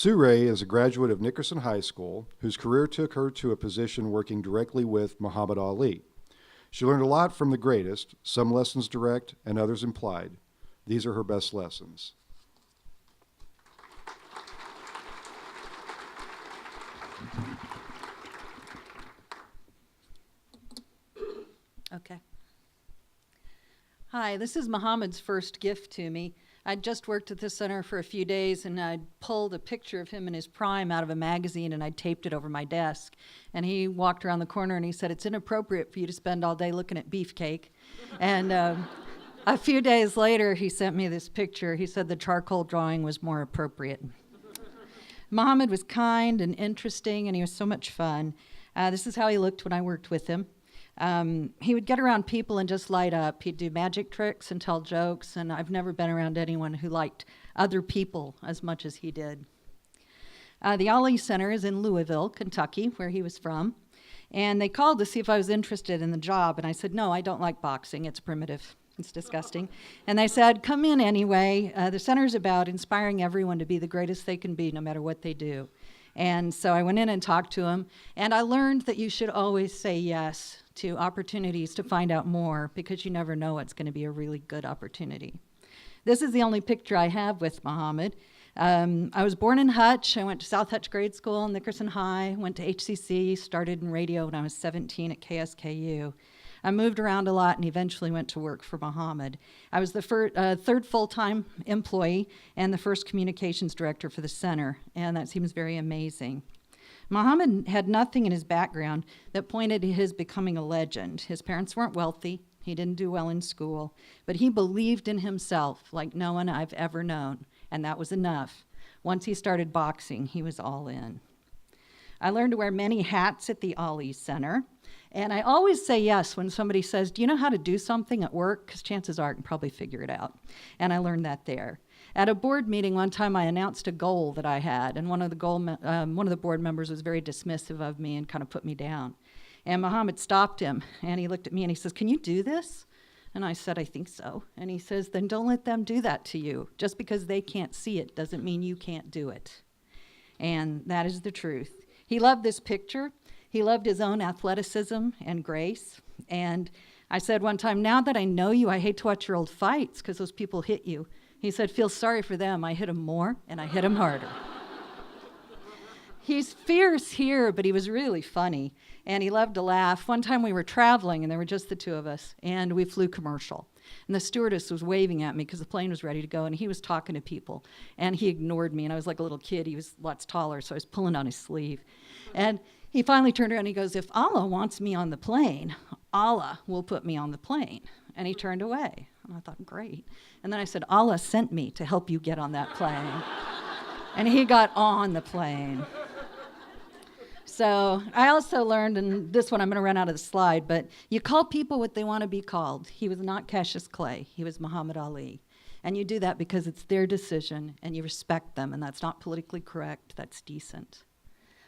Sue Wray is a graduate of Nickerson High School, whose career took her to a position working directly with Muhammad Ali. She learned a lot from the greatest, some lessons direct and others implied. These are her best lessons. Okay. Hi, this is Muhammad's first gift to me. I'd just worked at this center for a few days, and I'd pulled a picture of him in his prime out of a magazine, and I'd taped it over my desk. And he walked around the corner, and he said, "It's inappropriate for you to spend all day looking at beefcake." And a few days later, he sent me this picture. He said the charcoal drawing was more appropriate. Muhammad was kind and interesting, and he was so much fun. This is how he looked when I worked with him. He would get around people and just light up. He'd do magic tricks and tell jokes, and I've never been around anyone who liked other people as much as he did. The Ali Center is in Louisville, Kentucky, where he was from, and they called to see if I was interested in the job, and I said, "No, I don't like boxing. It's primitive. It's disgusting." And they said, "Come in anyway. The center's about inspiring everyone to be the greatest they can be, no matter what they do." And so I went in and talked to him, and I learned that you should always say yes to opportunities to find out more, because you never know what's going to be a really good opportunity. This is the only picture I have with Muhammad. I was born in Hutch. I went to South Hutch Grade School, Nickerson High, went to HCC, started in radio when I was 17 at KSKU. I moved around a lot and eventually went to work for Muhammad. I was the third full-time employee and the first communications director for the center, and that seems very amazing. Muhammad had nothing in his background that pointed to his becoming a legend. His parents weren't wealthy. He didn't do well in school, but he believed in himself like no one I've ever known, and that was enough. Once he started boxing, he was all in. I learned to wear many hats at the Ali Center. And I always say yes when somebody says, "Do you know how to do something at work?" Because chances are I can probably figure it out. And I learned that there. At a board meeting one time, I announced a goal that I had, and one of the board members was very dismissive of me and kind of put me down. And Muhammad stopped him, and he looked at me and he says, "Can you do this?" And I said, "I think so." And he says, "Then don't let them do that to you. Just because they can't see it doesn't mean you can't do it." And that is the truth. He loved this picture. He loved his own athleticism and grace. And I said one time, "Now that I know you, I hate to watch your old fights because those people hit you." He said, "Feel sorry for them. I hit them more and I hit them harder." He's fierce here, but he was really funny. And he loved to laugh. One time we were traveling and there were just the two of us, and we flew commercial. And the stewardess was waving at me because the plane was ready to go, and he was talking to people. And he ignored me, and I was like a little kid. He was lots taller, so I was pulling on his sleeve. And he finally turned around and he goes, "If Allah wants me on the plane, Allah will put me on the plane." And he turned away. And I thought, great. And then I said, "Allah sent me to help you get on that plane." And he got on the plane. So I also learned, and this one I'm going to run out of the slide, but you call people what they want to be called. He was not Cassius Clay. He was Muhammad Ali. And you do that because it's their decision, and you respect them, and that's not politically correct. That's decent.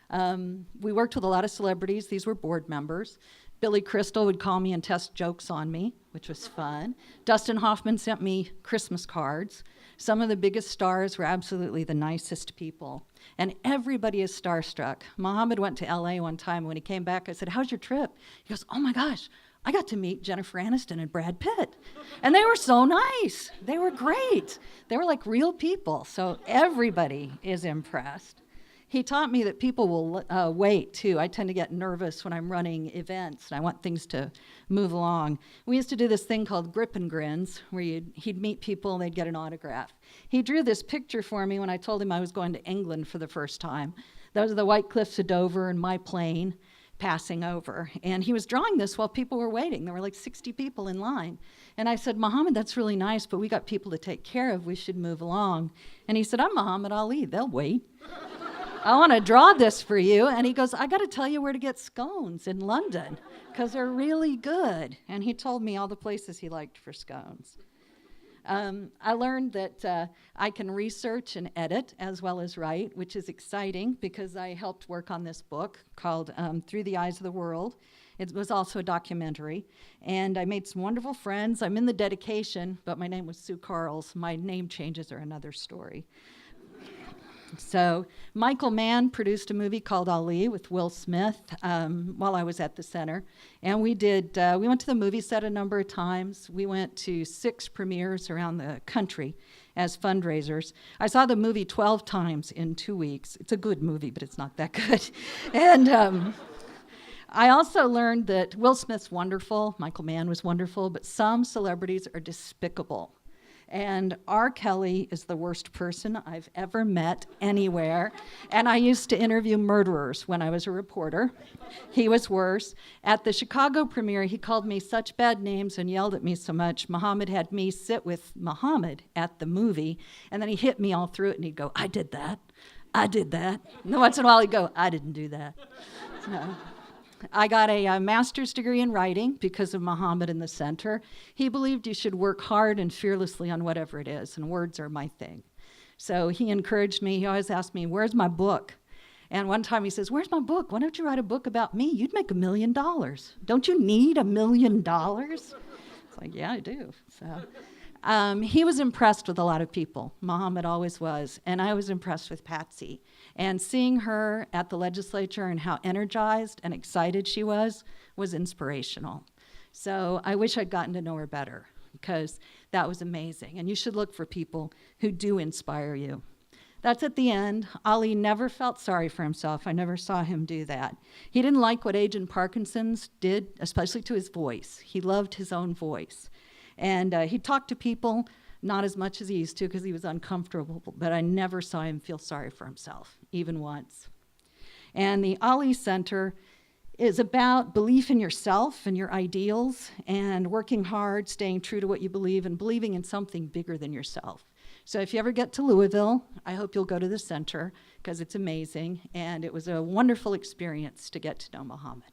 We worked with a lot of celebrities. These were board members. Billy Crystal would call me and test jokes on me, which was fun. Dustin Hoffman sent me Christmas cards. Some of the biggest stars were absolutely the nicest people. And everybody is starstruck. Muhammad went to LA one time. When he came back, I said, "How's your trip?" He goes, "Oh my gosh, I got to meet Jennifer Aniston and Brad Pitt. And they were so nice. They were great. They were like real people." So everybody is impressed. He taught me that people will wait, too. I tend to get nervous when I'm running events, and I want things to move along. We used to do this thing called grip and grins, where he'd meet people and they'd get an autograph. He drew this picture for me when I told him I was going to England for the first time. Those are the White Cliffs of Dover and my plane passing over. And he was drawing this while people were waiting. There were like 60 people in line. And I said, "Muhammad, that's really nice, but we got people to take care of. We should move along." And he said, "I'm Muhammad Ali. They'll wait. I want to draw this for you." And he goes, "I got to tell you where to get scones in London because they're really good." And he told me all the places he liked for scones. I learned that I can research and edit as well as write, which is exciting because I helped work on this book called Through the Eyes of the World. It was also a documentary, and I made some wonderful friends. I'm in the dedication, but my name was Sue Carls. My name changes are another story. So Michael Mann produced a movie called Ali with Will Smith while I was at the center. And we went to the movie set a number of times. We went to 6 premieres around the country as fundraisers. I saw the movie 12 times in 2 weeks. It's a good movie, but it's not that good. And I also learned that Will Smith's wonderful, Michael Mann was wonderful, but some celebrities are despicable. And R. Kelly is the worst person I've ever met anywhere. And I used to interview murderers when I was a reporter. He was worse. At the Chicago premiere, he called me such bad names and yelled at me so much. Muhammad had me sit with Muhammad at the movie, and then he hit me all through it, and he'd go, I did that. I did that. And then once in a while, he'd go, I didn't do that. So, I got a master's degree in writing because of Muhammad in the center. He believed you should work hard and fearlessly on whatever it is, and words are my thing. So he encouraged me. He always asked me, where's my book? And one time he says, where's my book? Why don't you write a book about me? You'd make $1 million. Don't you need $1 million? It's like, yeah, I do. So he was impressed with a lot of people. Muhammad always was. And I was impressed with Patsy. And seeing her at the legislature and how energized and excited she was inspirational. So I wish I'd gotten to know her better, because that was amazing. And you should look for people who do inspire you. That's at the end. Ali never felt sorry for himself. I never saw him do that. He didn't like what Agent Parkinson's did, especially to his voice. He loved his own voice. And he talked to people, not as much as he used to because he was uncomfortable, but I never saw him feel sorry for himself, even once. And the Ali Center is about belief in yourself and your ideals and working hard, staying true to what you believe, and believing in something bigger than yourself. So if you ever get to Louisville, I hope you'll go to the center because it's amazing, and it was a wonderful experience to get to know Muhammad.